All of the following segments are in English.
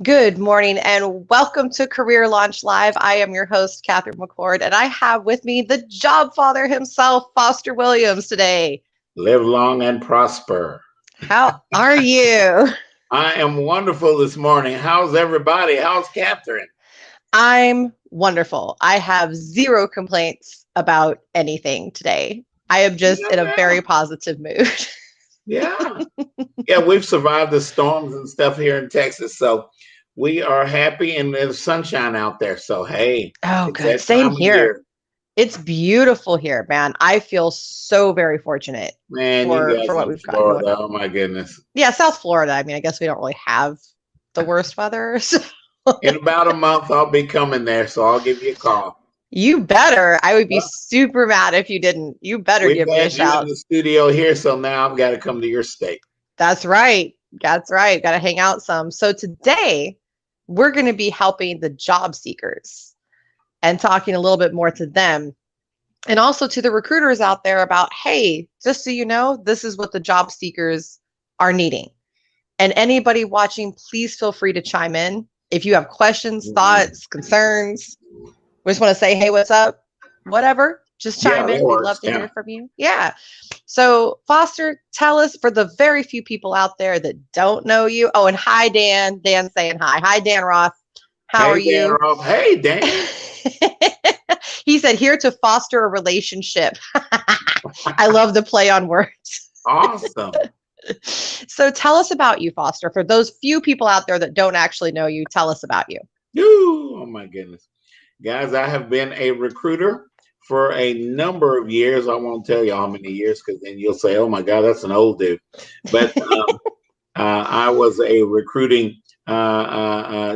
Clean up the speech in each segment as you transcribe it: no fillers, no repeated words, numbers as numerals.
Good morning and welcome to Career Launch Live. I am your host, Katherine McCord, and I have with me the job father himself, Foster Williams, today. Live long and prosper. How are you? I am wonderful this morning. How's everybody? How's Katherine? I'm wonderful. I have zero complaints about anything today. I am just in a Yeah, very positive mood. yeah. Yeah, we've survived the storms and stuff here in Texas. So we are happy and there's sunshine out there. So, hey, Oh, it's good. that Same time of here. year. It's beautiful here, man. I feel so very fortunate Man, you for guys what in we've got going Florida. on. Oh, my goodness. Yeah, South Florida. I mean, I guess we don't really have the worst weather. So In about a month, I'll be coming there. So I'll give you a call. you better. I would be Well, super mad if you didn't. You better we've give me a had you in shout. the studio here. So now I've got to come to your state. That's right. That's right. Got to hang out some. So today we're going to be helping the job seekers and talking a little bit more to them and also to the recruiters out there about, hey, just so you know, this is what the job seekers are needing. And anybody watching, please feel free to chime in. If you have questions, thoughts, concerns, we just want to say, hey, what's up? Whatever, just Yeah, chime that in. We'd love works. to Yeah. hear from you. Yeah. So, Foster, tell us for the very few people out there that don't know you. Oh, and hi, Dan. Dan's saying hi. Hi, Dan Roth. How are Hey, Dan you? Rob. Hey, Dan. He said, here to foster a relationship. I love the play on words. Awesome. So, tell us about you, Foster. For those few people out there that don't actually know you, tell us about you. Ooh, oh my goodness. Guys, I have been a recruiter for a number of years. I won't tell you how many years because then you'll say, oh my God, that's an old dude. But I was a recruiting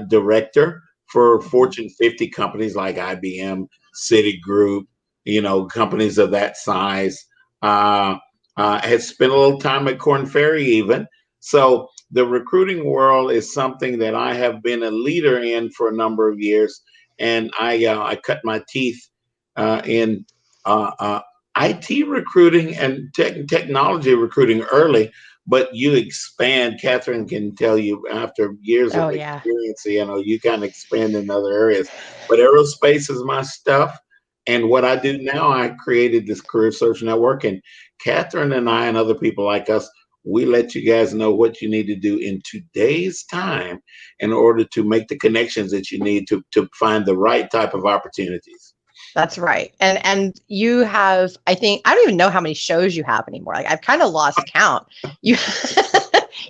director for Fortune 50 companies like IBM, Citigroup, companies of that size. Had spent a little time at Corn Ferry even. So the recruiting world is something that I have been a leader in for a number of years. And I cut my teeth in IT recruiting and technology recruiting early, but you expand. Katherine can tell you after years Oh, of yeah. experience, you kind of expand in other areas. But aerospace is my stuff. And what I do now, I created this career search network. And Katherine and I and other people like us, we let you guys know what you need to do in today's time in order to make the connections that you need to find the right type of opportunities. That's right. And you have, I think, I don't even know how many shows you have anymore. Like I've kind of lost count. You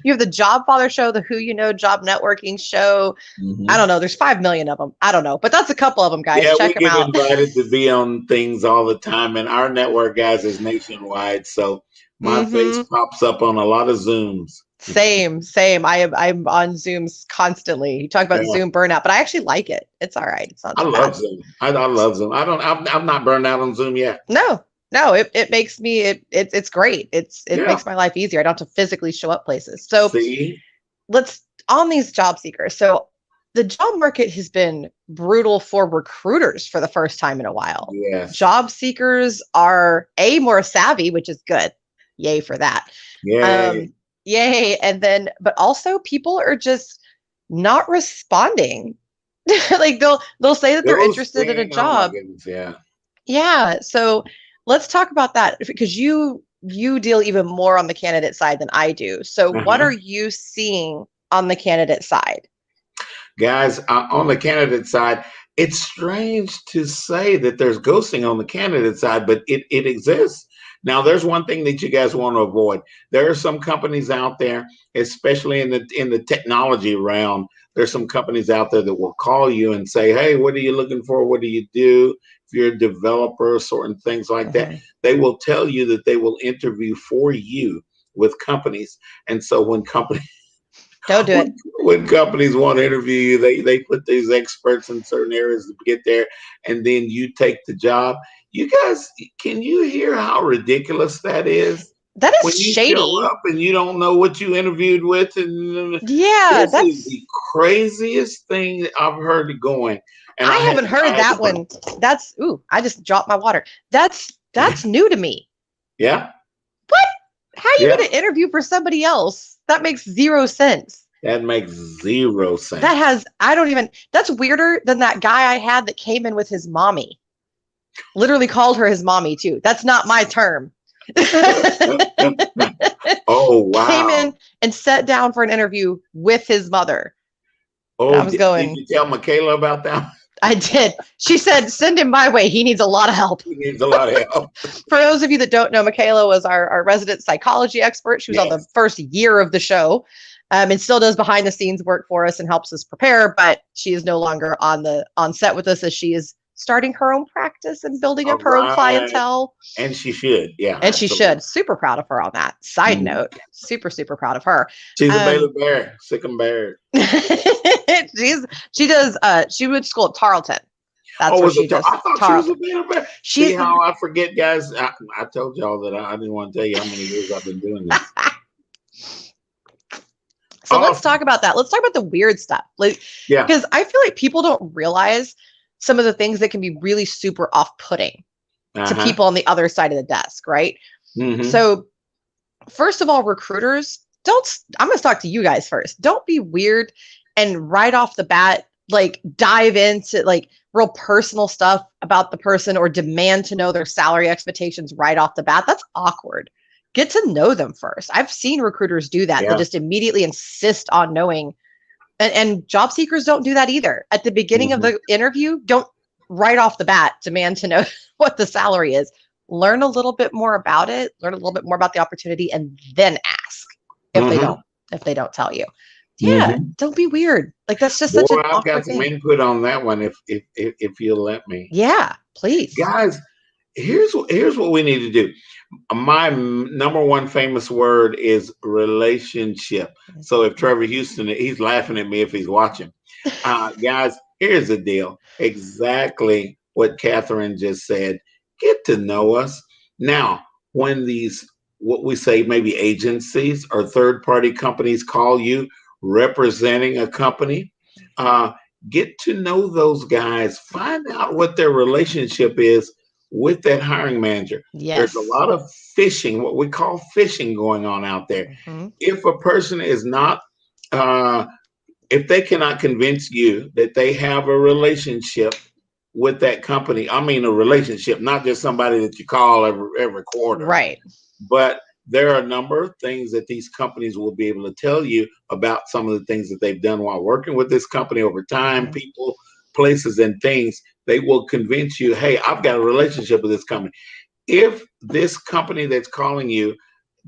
you have the Job Father show, the Who You Know Job Networking show. I Mhm. don't know. There's 5 million of them. I don't know, but that's a couple of them, guys. Yeah, Check we them get out. invited to be on things all the time, and our network, guys, is nationwide. So my face Mm-hmm. pops up on a lot of Zooms. Same. I'm on Zooms constantly. You talk about Yeah, Zoom burnout, but I actually like it. It's all right. It's not I too bad. love Zoom. I love Zoom. I'm not burned out on Zoom yet. No, no, it makes me it's great. It Yeah. makes my life easier. I don't have to physically show up places. So See? let's on these job seekers. So the job market has been brutal for recruiters for the first time in a while. Yes. Job seekers are more savvy, which is good. Yay for that. Yay. Um, yay. And then, but also people are just not responding. Like they'll say that they're interested in a Ghosting. Oh my job. goodness. Yeah. Yeah. So let's talk about that because you deal even more on the candidate side than I do. So what Uh-huh. are you seeing on the candidate side? Guys, on the candidate side, it's strange to say that there's ghosting on the candidate side, but it exists. Now, there's one thing that you guys want to avoid. There are some companies out there, especially in the technology realm. There's some companies out there that will call you and say, "Hey, what are you looking for? What do you do?" If you're a developer, certain things like that, Mhm. they will tell you that they will interview for you with companies. And so when companies Don't do it. when companies want to interview you, they put these experts in certain areas to get there, and then you take the job. You guys, can you hear how ridiculous that is? That is When you show shady. up and you don't know what you interviewed with, and Yeah, this is the that's craziest thing that I've heard going. And I haven't I heard had to that burn. one. That's I just dropped my water. That's new to me. Yeah, What? How are you yeah. going to interview for somebody else? That makes zero sense. That makes zero sense. That's weirder than that guy I had that came in with his mommy. Literally called her his mommy too. That's not my term. Oh, wow. Came in and sat down for an interview with his mother. Oh, did you tell Michaela about that? I did. She said, send him my way. He needs a lot of help. He needs a lot of help. For those of you that don't know, Michaela was our resident psychology expert. She was on the first year of the show, and still does behind the scenes work for us and helps us prepare. But she is no longer on set with us, as she is starting her own practice and building up her own clientele. And she should, yeah. And she should. Super proud of her on that. Side note, super, super proud of her. She's a Baylor Bear, sick and bear. She went to school at Tarleton. That's what she does. I thought Tarleton. She was a Baylor Bear. See how I forget, guys? I told y'all that I didn't want to tell you how many years I've been doing this. So let's talk about that. Let's talk about the weird stuff. Because I feel like people don't realize some of the things that can be really super off-putting to people on the other side of the desk, right? So first of all, recruiters, I'm going to talk to you guys first. Don't be weird and right off the bat, dive into real personal stuff about the person or demand to know their salary expectations right off the bat. That's awkward. Get to know them first. I've seen recruiters do that. They just immediately insist on knowing. And job seekers don't do that either. At the beginning of the interview, don't right off the bat demand to know what the salary is. Learn a little bit more about it, learn a little bit more about the opportunity, and then ask if they don't tell you. Yeah, don't be weird. That's just such an awkward thing. I've got some input on that one if you'll let me. Yeah, please. Guys, here's what we need to do. My number one famous word is relationship. So if Trevor Houston, he's laughing at me if he's watching. Guys, here's the deal. Exactly what Katherine just said. Get to know us. Now, when what we say maybe agencies or third-party companies call you representing a company, get to know those guys. Find out what their relationship is with that hiring manager. There's a lot of fishing, what we call fishing, going on out there. If a person is not, if they cannot convince you that they have a relationship with that company, I mean a relationship, not just somebody that you call every quarter. Right. But there are a number of things that these companies will be able to tell you about some of the things that they've done while working with this company over time, people, places, and things. They will convince you, hey, I've got a relationship with this company. If this company that's calling you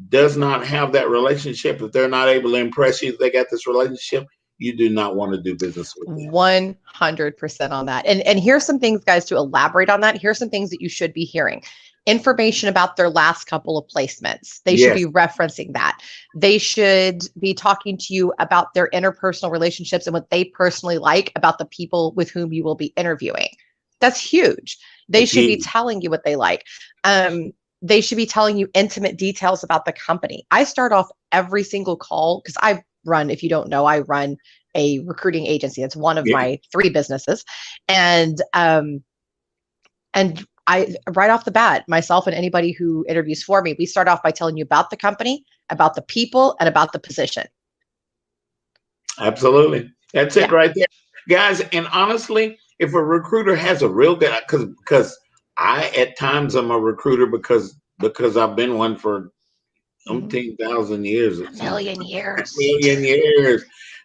does not have that relationship, if they're not able to impress you, they got this relationship, you do not want to do business with them. 100% on that. And here's some things, guys, to elaborate on that. Here's some things that you should be hearing. Information about their last couple of placements. They should be referencing that. They should be talking to you about their interpersonal relationships and what they personally like about the people with whom you will be interviewing. That's huge. They should be telling you what they like. They should be telling you intimate details about the company. I start off every single call because if you don't know, I run a recruiting agency. It's one of my 3 businesses. And I, right off the bat, myself and anybody who interviews for me, we start off by telling you about the company, about the people, and about the position. Absolutely. That's it right there. Guys, and honestly, if a recruiter has a real good, because I, at times, I'm a recruiter because I've been one for 10,000 years. A million years.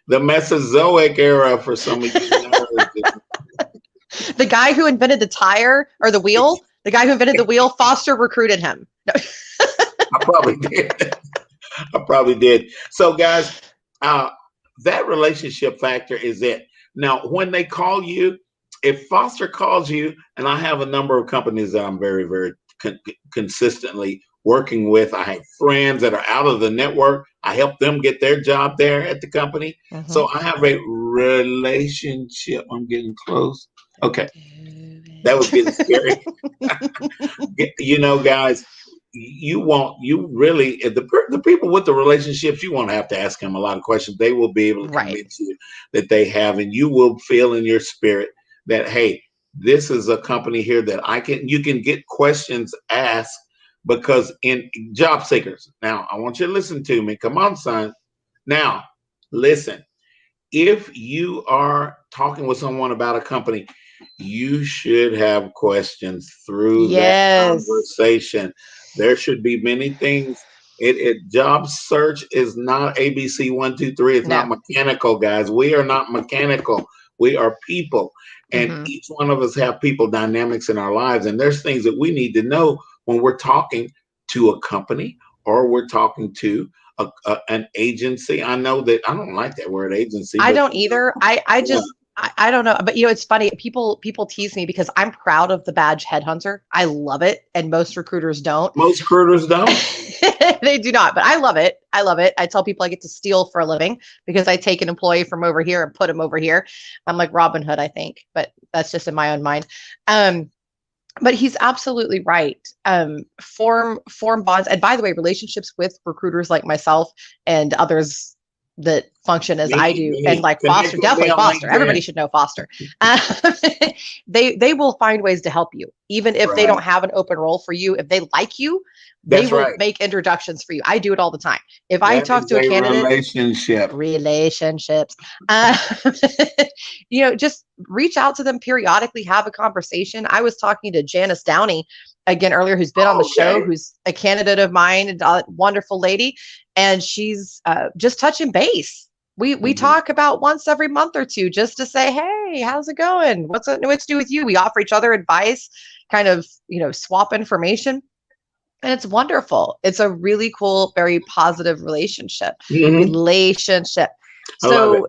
The Mesozoic era for some of you. The guy who invented the tire or the wheel, Foster recruited him. I probably did. So, guys, that relationship factor is it. Now, when they call you, if Foster calls you, and I have a number of companies that I'm very, very consistently working with. I have friends that are out of the network. I help them get their job there at the company. So I have a relationship. I'm getting close. Okay. That was getting scary. Guys, the people with the relationships, you won't have to ask them a lot of questions. They will be able to convince you that they have, and you will feel in your spirit that, hey, this is a company here that you can get questions asked, because in job seekers. Now, I want you to listen to me. Come on, son. Now, Listen, if you are talking with someone about a company, you should have questions through that Yes. conversation. There should be many things. Job search is not ABC 1, 2, 3. It's not No. mechanical, guys. We are not mechanical. We are people, and Hmm. each one of us have people dynamics in our lives. And there's things that we need to know when we're talking to a company or we're talking to an agency. I know that I don't like that word agency, I but don't either. I yeah, just I don't know, but it's funny. People tease me because I'm proud of the badge headhunter. I love it, and most recruiters don't. most recruiters don't. They do not, but I love it. I love it. I tell people I get to steal for a living because I take an employee from over here and put him over here. I'm like Robin Hood, I think, but that's just in my own mind. Um, but he's absolutely right. Form bonds, and by the way, relationships with recruiters like myself and others that function as I do, and Me. like Connect Foster, with me definitely on Foster. Everybody LinkedIn. should know Foster. Uh, they will find ways to help you, even if they Right. don't have an open role for you. If they like you, they That's will right. make introductions for you. I do it all the time. If I That talk is to a a candidate, relationship. relationships, just reach out to them periodically, have a conversation. I was talking to Janice Downey again earlier, who's been on the show, Okay. who's a candidate of mine, and a wonderful lady, and she's just touching base. We Mhm. talk about once every month or two just to say, hey, how's it going? What's to do with you? We offer each other advice, kind of swap information, and it's wonderful. It's a really cool, very positive relationship. Mhm. Relationship. I love it. So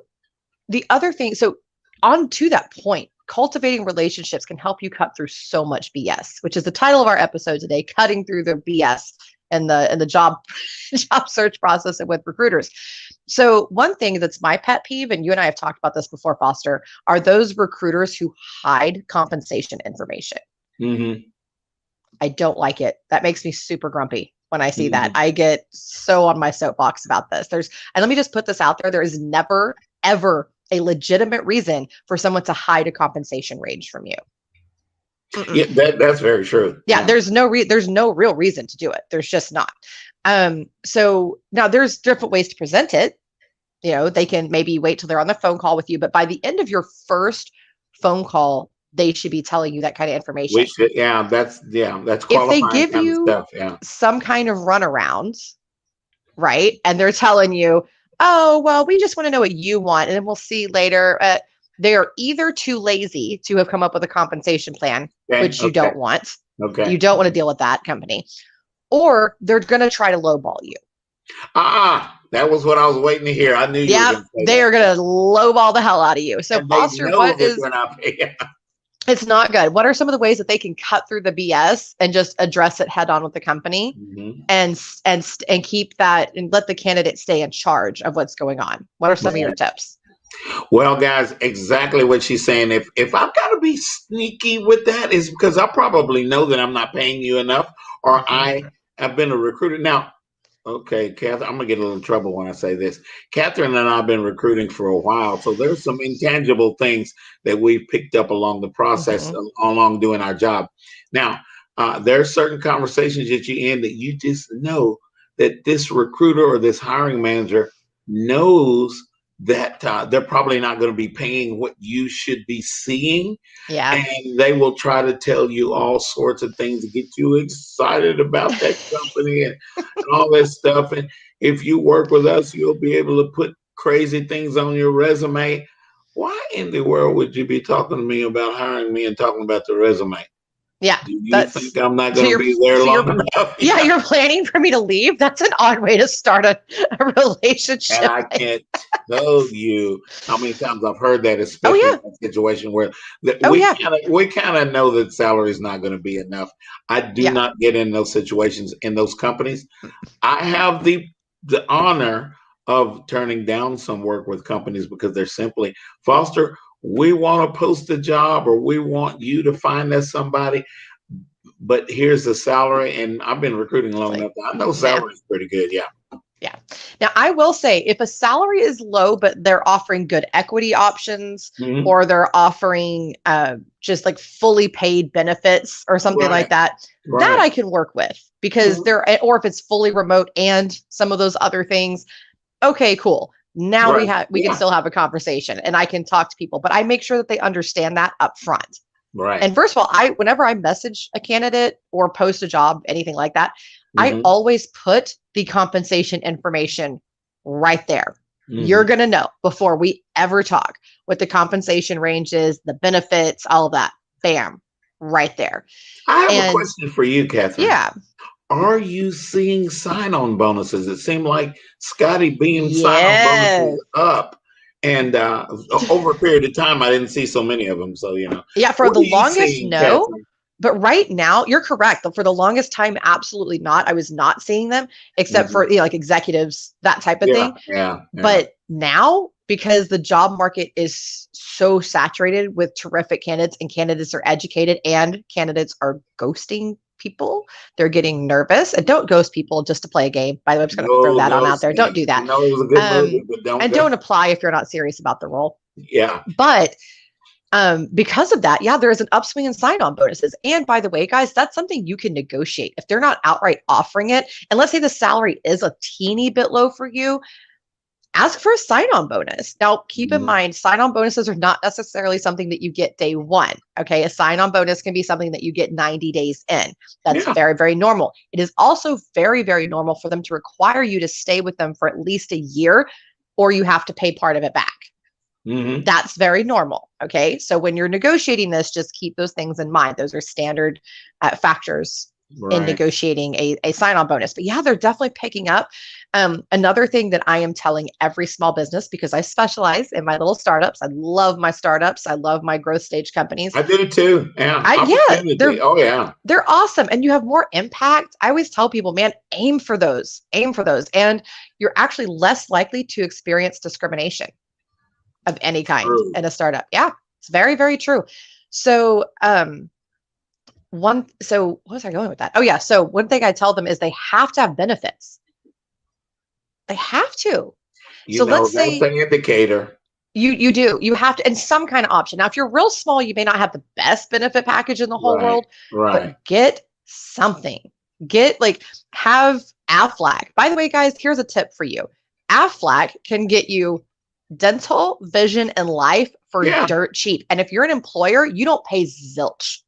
the other thing, so on to that point, cultivating relationships can help you cut through so much BS, which is the title of our episode today, cutting through the BS and the job job search process and with recruiters. So one thing that's my pet peeve, and you and I have talked about this before, Foster, are those recruiters who hide compensation information. Mhm. I don't like it. That makes me super grumpy when I see that. Mhm. I get so on my soapbox about this. And let me just put this out there. There is never, ever a legitimate reason for someone to hide a compensation range from you. Yeah, Mm-mm. that's very true. Yeah, Yeah. there's no real reason to do it. There's just not. So now there's different ways to present it. They can maybe wait till they're on the phone call with you, but by the end of your first phone call, they should be telling you that kind of We information. should. That's If they qualifying give kind of you stuff. Yeah. some kind of runaround, right? And they're telling you, oh, well, we just want to know what you want. And then we'll see later. They are either too lazy to have come up with a compensation plan, Okay. which you Okay. don't want. You Okay. don't want to deal with that company, or they're going to try to lowball you. That was what I was waiting to hear. I knew you were Yeah, going to say they that. are going to lowball the hell out of you. So, And they Foster, know that they're not paying. it's not good. What are some of the ways that they can cut through the BS and just address it head on with the company? Mhm. And keep that and let the candidate stay in charge of what's going on. What are some of your Right. tips? Well, guys, exactly what she's saying. If I've got to be sneaky with that, is because I probably know that I'm not paying you enough, or I Mhm. have been a recruiter. Now, okay, Catherine, I'm gonna get a little trouble when I say this. Catherine and I have been recruiting for a while, so there's some intangible things that we've picked up along the process, Mhm. along doing our job. Now, there are certain conversations that you end that you just know that this recruiter or this hiring manager knows that they're probably not going to be paying what you should be seeing, Yeah. and they will try to tell you all sorts of things to get you excited about that company and all this stuff. And if you work with us, you'll be able to put crazy things on your resume. Why in the world would you be talking to me about hiring me and talking about the resume? Yeah. Do you think That's I'm not so going to you're be there so long you're enough? yeah, Yeah. you're planning for me to leave. That's an odd way to start a And relationship. I can't tell you how many times I've heard that, Oh especially in yeah. that situation where that Oh yeah. we kind of know that salary is not going to be enough. I do Yeah. not get in those situations in those companies. I have the honor of turning down some work with companies because they're simply, Foster, we want to post a job or we want you to find us somebody, but here's the salary. And I've been recruiting It's long like, enough. I know nah. salary is pretty good. Yeah. Yeah. Now, I will say if a salary is low, but they're offering good equity options Mhm. or they're offering just like fully paid benefits or something like Right. that, that Right. I can work with because Mhm. or if it's fully remote and some of those other things, okay, cool. Now Right. we can Yeah. still have a conversation and I can talk to people, but I make sure that they understand that up front. Right. And first of all, whenever I message a candidate or post a job, anything like that, I Mm-hmm. always put the compensation information right there. Mm-hmm. You're going to know before we ever talk what the compensation range is, the benefits, all of that. Bam, right there. I have a And question for you, Catherine. yeah, Are you seeing sign-on bonuses? It seemed like Scotty beamed sign-on yes. bonuses up, and over a period of time, I didn't see so many of them. So, Yeah, for what the are you longest, seeing, no. Catherine? But right now, you're correct. For the longest time, absolutely not. I was not seeing them except Mm-hmm. for like executives, that type of Yeah, thing. yeah, yeah. But now, because the job market is so saturated with terrific candidates and candidates are educated and candidates are ghosting people, they're getting nervous. And don't ghost people just to play a game. By the way, I'm just going to throw No that on out there. Don't ghosting. do I that. know it was a good movie, but don't And go. don't apply if you're not serious about the role. Yeah. But because of that, yeah, there is an upswing in sign-on bonuses. And by the way, guys, that's something you can negotiate. If they're not outright offering it, and let's say the salary is a teeny bit low for you, ask for a sign-on bonus. Now, keep in Mm-hmm. mind, sign-on bonuses are not necessarily something that you get day one. Okay. A sign-on bonus can be something that you get 90 days in. That's Yeah. very, very normal. It is also very, very normal for them to require you to stay with them for at least a year, or you have to pay part of it back. Mm-hmm. That's very normal. Okay. So when you're negotiating this, just keep those things in mind. Those are standard factors in Right. negotiating a sign-on bonus. But yeah, they're definitely picking up. Another thing that I am telling every small business, because I specialize in my little startups. I love my startups. I love my growth stage companies. I do too. Yeah. Yeah, Opportunity. Oh, yeah. they're awesome. And you have more impact. I always tell people, man, aim for those. Aim for those. And you're actually less likely to experience discrimination of any kind True. in a startup. Yeah, it's very, very true. So, what was I going with that? Oh yeah. So one thing I tell them is they have to have benefits. They have to. So let's That's say an indicator. you have to, and some kind of option. Now, if you're real small, you may not have the best benefit package in the whole Right. world, but Right. get something. Get have Aflac. By the way, guys, here's a tip for you. Aflac can get you dental, vision, and life for Yeah. dirt cheap. And if you're an employer, you don't pay zilch.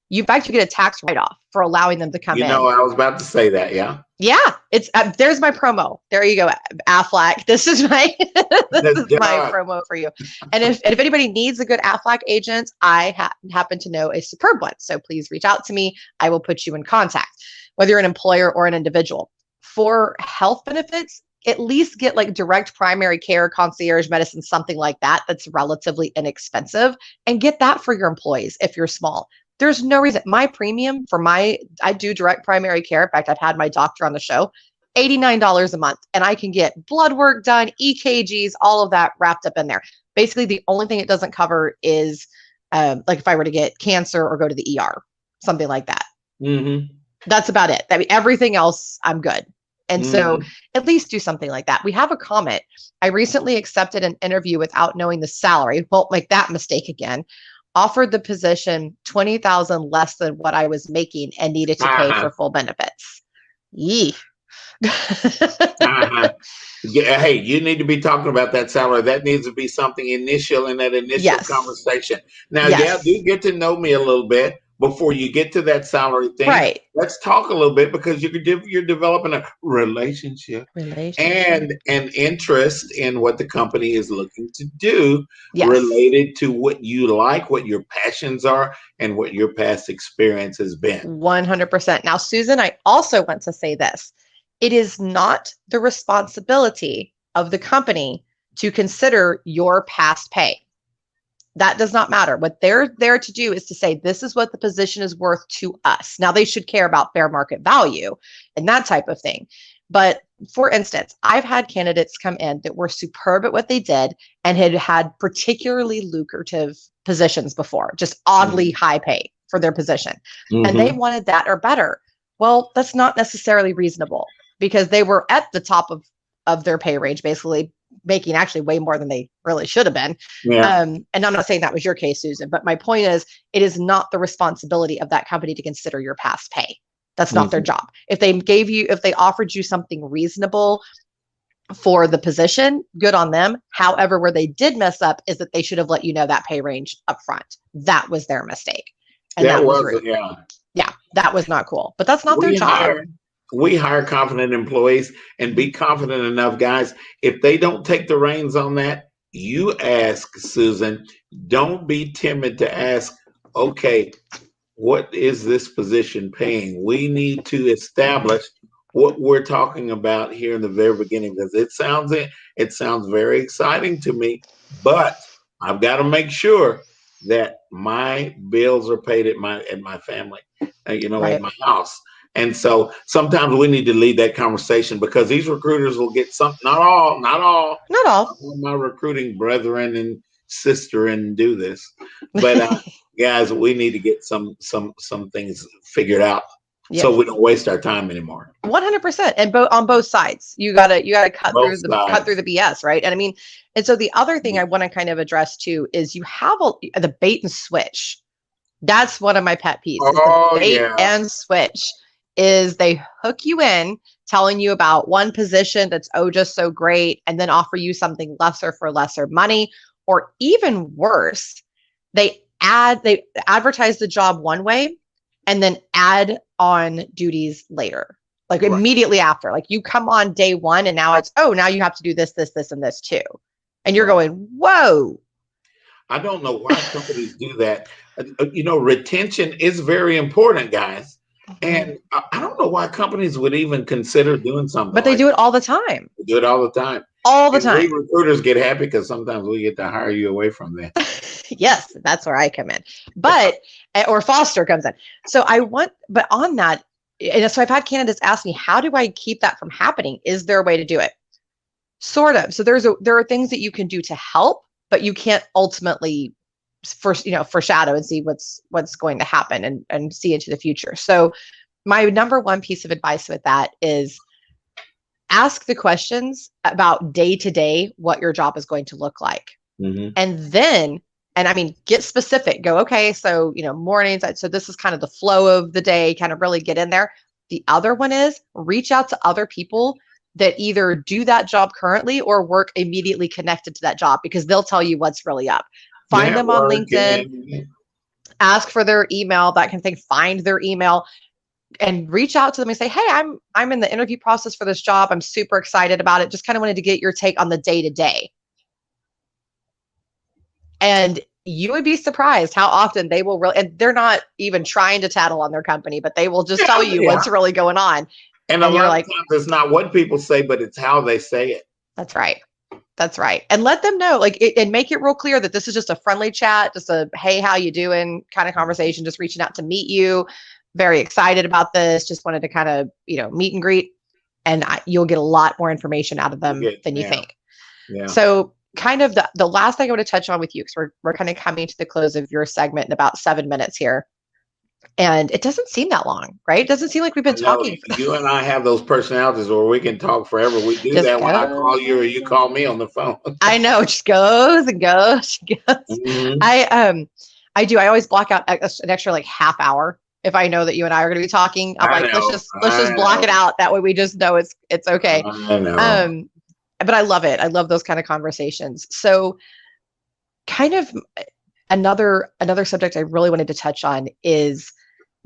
You, in fact, you get a tax write-off for allowing them to come in. I was about to say that. Yeah. Yeah, it's there's my promo. There you go, Aflac. This is my this is my promo for you. And if anybody needs a good Aflac agent, I happen to know a superb one. So please reach out to me. I will put you in contact, whether you're an employer or an individual. For health benefits, at least get direct primary care, concierge medicine, something like that that's relatively inexpensive, and get that for your employees if you're small. There's no reason. My premium for I do direct primary care. In fact, I've had my doctor on the show, $89 a month, and I can get blood work done, EKGs, all of that wrapped up in there. Basically, the only thing it doesn't cover is if I were to get cancer or go to the ER, something like that. Mm-hmm. That's about it. I mean, everything else, I'm good. And so at least do something like that. We have a comment. I recently accepted an interview without knowing the salary. Won't make that mistake again. Offered the position 20,000 less than what I was making and needed to pay for full benefits. Yee. Yeah, hey, you need to be talking about that salary. That needs to be something initial in that initial Yes. conversation. Now, Yes. do get to know me a little bit before you get to that salary thing. Right. Let's talk a little bit because you're developing a relationship and an interest in what the company is looking to do related to what you like, what your passions are, and what your past experience has been. 100%. Now, Susan, I also want to say this. It is not the responsibility of the company to consider your past pay. That does not matter. What they're there to do is to say, this is what the position is worth to us. Now, they should care about fair market value and that type of thing. But for instance, I've had candidates come in that were superb at what they did and had particularly lucrative positions before, just oddly high pay for their position. And they wanted that or better. Well, that's not necessarily reasonable because they were at the top of their pay range, basically making actually way more than they really should have been. Yeah. And I'm not saying that was your case, Susan, but my point is it is not the responsibility of that company to consider your past pay. That's not their job. If they offered you something reasonable, for the position, good on them. However, where they did mess up is that they should have let you know that pay range up front. That was their mistake. And that was rude. Yeah, that was not cool. But that's not their job. We hire confident employees, and be confident enough, guys. If they don't take the reins on that, you ask, Susan. Don't be timid to ask, okay, what is this position paying? We need to establish what we're talking about here in the very beginning, because it sounds very exciting to me, but I've got to make sure that my bills are paid at my family, at my house. And so sometimes we need to lead that conversation, because these recruiters will get some, not all my recruiting brethren and sister and do this, but guys, we need to get some things figured out, so we don't waste our time anymore. 100%, and on both sides, you gotta cut through the BS, right? And I mean, and so the other thing I want to kind of address too is you have the bait and switch. That's one of my pet peeves. The bait and switch is they hook you in, telling you about one position that's just so great, and then offer you something lesser for lesser money, or even worse, they advertise the job one way and then add on duties later, like immediately after. Like you come on day one and now it's, now you have to do this, this, this, and this too. And you're going, whoa. I don't know why companies do that. Retention is very important, guys. And I don't know why companies would even consider doing something. But they do it all the time. They do it all the time. All the time. We recruiters get happy because sometimes we get to hire you away from that. Yes, that's where I come in. Or Foster comes in. But on that, and so I've had candidates ask me, how do I keep that from happening? Is there a way to do it? Sort of. So there are things that you can do to help, but you can't ultimately foreshadow and see what's going to happen and see into the future. So my number one piece of advice with that is ask the questions about day to day, what your job is going to look like. Mm-hmm. And then, get specific, go, okay, so, mornings. So this is kind of the flow of the day, kind of really get in there. The other one is reach out to other people that either do that job currently or work immediately connected to that job, because they'll tell you what's really up. Find them on LinkedIn, ask for their email, that kind of thing, find their email and reach out to them and say, hey, I'm in the interview process for this job. I'm super excited about it. Just kind of wanted to get your take on the day to day. And you would be surprised how often they will really, and they're not even trying to tattle on their company, but they will just tell you what's really going on. And a lot of times it's not what people say, but it's how they say it. That's right. That's right. And let them know, and make it real clear that this is just a friendly chat, just a, hey, how you doing kind of conversation, just reaching out to meet you. Very excited about this. Just wanted to kind of, meet and greet, and you'll get a lot more information out of them than you think. Yeah. So kind of the last thing I want to touch on with you, because we're kind of coming to the close of your segment in about 7 minutes here. And it doesn't seem that long, right? It doesn't seem like we've been talking. You and I have those personalities where we can talk forever. We do that when I call you or you call me on the phone. I know, it just goes and goes. Mm-hmm. I do. I always block out an extra half hour if I know that you and I are going to be talking. I'm let's just block it out. That way we just know it's okay. I know. But I love it. I love those kind of conversations. So kind of another subject I really wanted to touch on is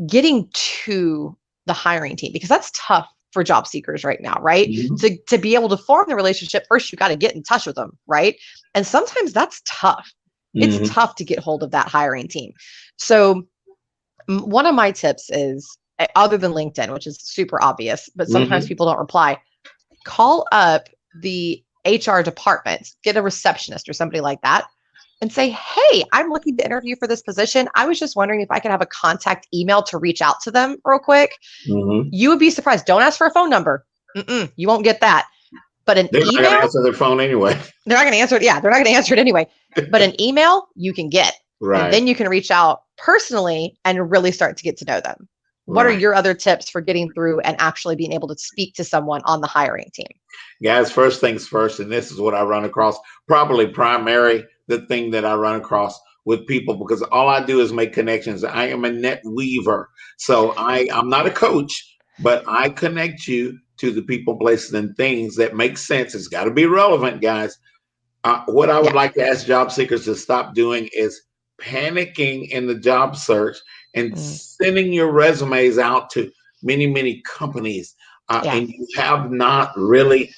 getting to the hiring team, because that's tough for job seekers right now, right? Mm-hmm. To be able to form the relationship, first you got to get in touch with them, right? And sometimes that's tough. Mm-hmm. It's tough to get hold of that hiring team. So one of my tips is, other than LinkedIn, which is super obvious, but sometimes people don't reply, call up the HR department, get a receptionist or somebody like that, and say, hey, I'm looking to interview for this position. I was just wondering if I could have a contact email to reach out to them real quick. Mm-hmm. You would be surprised. Don't ask for a phone number. You won't get that. But they're email, not going to answer their phone anyway. They're not going to answer it. Yeah, they're not going to answer it anyway. But an email you can get. Right. And then you can reach out personally and really start to get to know them. What are your other tips for getting through and actually being able to speak to someone on the hiring team? Guys, first things first, and this is what I run across, probably the thing that I run across with people, because all I do is make connections. I am a net weaver. So I'm not a coach, but I connect you to the people, places, and things that make sense. It's got to be relevant, guys. What I would Yeah. like to ask job seekers to stop doing is panicking in the job search and Mm. sending your resumes out to many, many companies. Yeah. And you have not really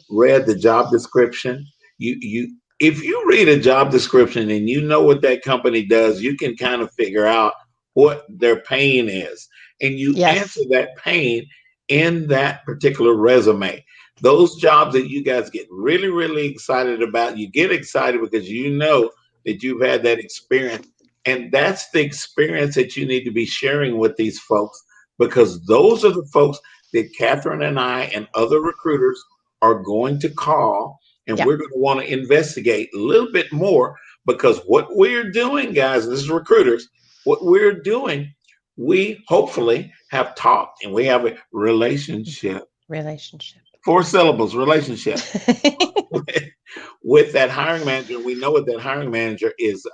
read the job description. If you read a job description and you know what that company does, you can kind of figure out what their pain is. And you answer Yes. that pain in that particular resume. Those jobs that you guys get really, really excited about, you get excited because you know that you've had that experience. And that's the experience that you need to be sharing with these folks, because those are the folks that Katherine and I and other recruiters are going to call. And Yep. we're going to want to investigate a little bit more, because what we're doing, guys, this is recruiters, what we're doing, we hopefully have talked and we have a relationship. Relationship. 4 syllables, relationship with that hiring manager. We know what that hiring manager is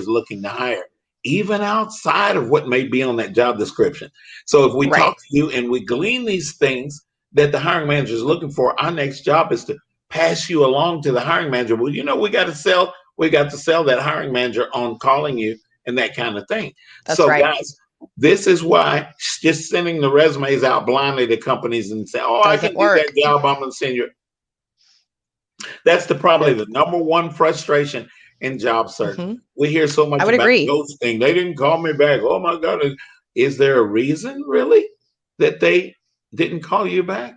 looking to hire, even outside of what may be on that job description. So if we talk Right. to you and we glean these things that the hiring manager is looking for, our next job is to pass you along to the hiring manager. Well, we got to sell. We got to sell that hiring manager on calling you and that kind of thing. That's So, right. guys, this is why just sending the resumes out blindly to companies and say, "Oh, I Doesn't can do that work. job. I'm going to send you." That's probably Nope. the number one frustration in job search. Hmm. We hear so I much would about agree. ghosting. They didn't call me back. Oh my God. Is there a reason really that they didn't call you back?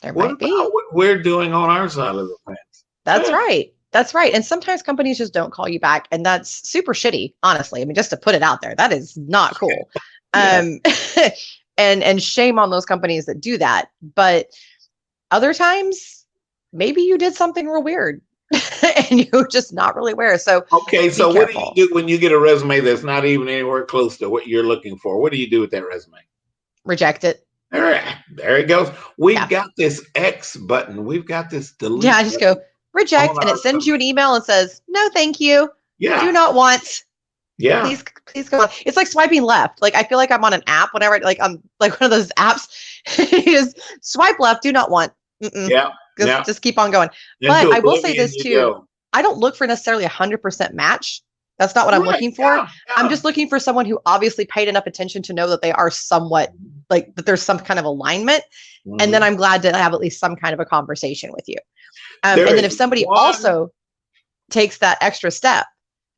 There What might about be. what we're doing on our side of the fence? That's Eh, right. That's right. And sometimes companies just don't call you back. And that's super shitty, honestly. I mean, just to put it out there, that is not cool. yeah. Um, and shame on those companies that do that. But other times, maybe you did something real weird and you're just not really aware. So Okay. be So what do you careful. do when you get a resume that's not even anywhere close to what you're looking for? What do you do with that resume? Reject it. There it goes. We've Yeah. got this X button. We've got this Yeah. I delete just go button reject on and it our sends you resume. an email and says, no, thank you. Do Yeah. not want. Yeah. Please go on. It's like swiping left. Like I feel like I'm on an app whenever like I'm like one of those apps. You just swipe left, do not want. Mm-mm. Yeah. Yeah. Just keep on going. Into But I will say oblivion this you too. go. I don't look for necessarily 100% match. That's not what I'm Right. looking for. Yeah. I'm Yeah. just looking for someone who obviously paid enough attention to know that they are somewhat like that there's some kind of alignment. And then Mhm. I'm glad to have at least some kind of a conversation with you. There And then is if somebody one. also takes that extra step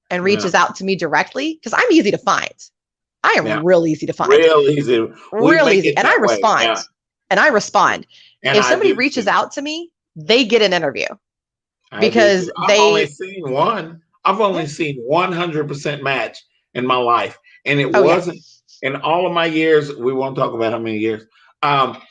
and Yeah. reaches out to me directly, because I'm easy to find. I am Yeah. real easy to find, Real easy. We real make easy. it And I that way. respond. Yeah. And I respond. And If I somebody do reaches too. out to me, they get an interview I do too. because I've only they, seen one. I've only yeah. seen 100% match in my life. And it Oh, yeah. wasn't in all of my years. We won't talk about how many years. Um,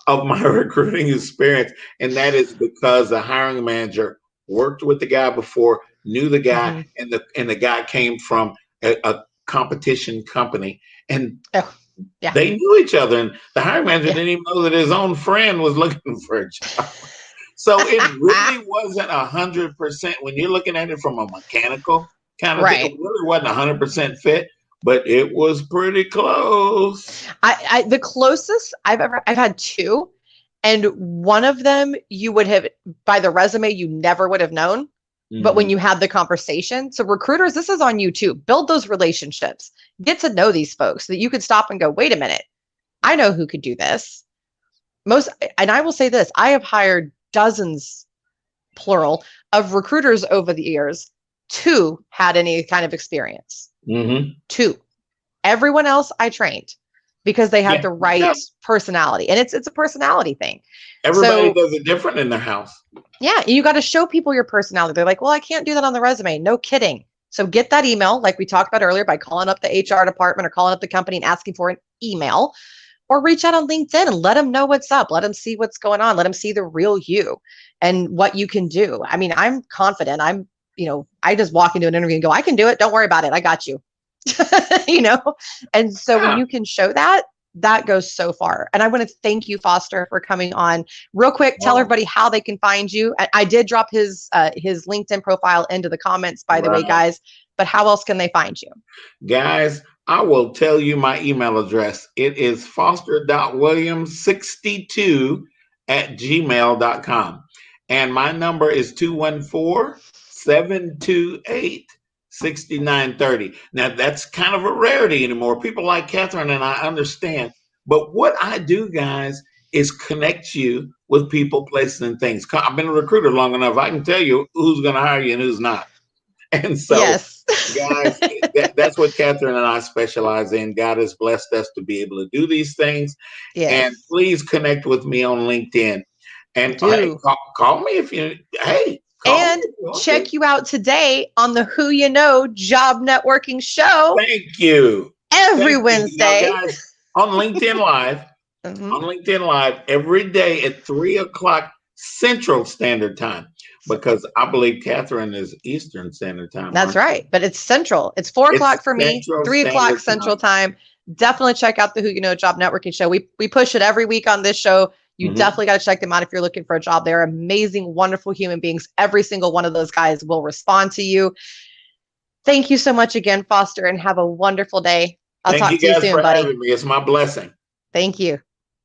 of my recruiting experience, and that is because the hiring manager worked with the guy before, knew the guy, Mm-hmm. and the guy came from a competition company, and Oh, yeah. they knew each other. And the hiring manager Yeah. didn't even know that his own friend was looking for a job. So it really wasn't 100% when you're looking at it from a mechanical kind of thing. It Right. really wasn't 100% fit, but it was pretty close. The closest I've had two, and one of them you would have by the resume you never would have known, but when Mhm. you had the conversation. So recruiters, this is on you too. Build those relationships. Get to know these folks so that you could stop and go, wait a minute, I know who could do this. Most, and I will say this, I have hired dozens, plural, of recruiters over the years. Two had any kind of experience. Mhm. Two. Everyone else I trained because they had Yeah. the Yeah. right personality. And it's a personality thing. Everybody So does it different in the house. yeah, you got to show people your personality. They're like, well, I can't do that on the resume. No kidding. So get that email, like we talked about earlier, by calling up the HR department or calling up the company and asking for an email, or reach out on LinkedIn and let them know what's up. Let them see what's going on. Let them see the real you and what you can do. I mean, I'm confident. I just walk into an interview and go, I can do it. Don't worry about it. I got you. you know? And so when Yeah. you can show that, that goes so far. And I want to thank you, Foster, for coming on. Real quick, tell Well, everybody how they can find you. I did drop his LinkedIn profile into the comments, by the way, right. guys. But how else can they find you? Guys, I will tell you my email address. It is foster.williams62 gmail.com. And my number is 214-728-6930. Now, that's kind of a rarity anymore. People like Katherine, and I understand. But what I do, guys, is connect you with people, places, and things. I've been a recruiter long enough. I can tell you who's going to hire you and who's not. And so, Yes. guys, that's what Katherine and I specialize in. God has blessed us to be able to do these things. And Yes. please connect with me on LinkedIn. And hey, Do. call me if you, hey, call me And if you want to. check you out today on the Who You Know Job Networking Show Thank you. every Thank you. Now, Wednesday. guys, on LinkedIn Live, Mhm. on LinkedIn Live every day at 3 o'clock Central Standard Time, because I believe Katherine is Eastern Standard Time, That's aren't you? right. But it's Central. It's 4 o'clock It's for me, Central 3 o'clock Standard Central Time. time. Definitely check out the Who You Know Job Networking Show. We push it every week on this show. You definitely got to check them out if you're looking for a job. They're amazing, wonderful human beings. Every single one of those guys will respond to you. Thank you so much again, Foster, and have a wonderful day. I'll Thank talk you to you guys soon, for buddy. having me. It's my blessing. Thank you.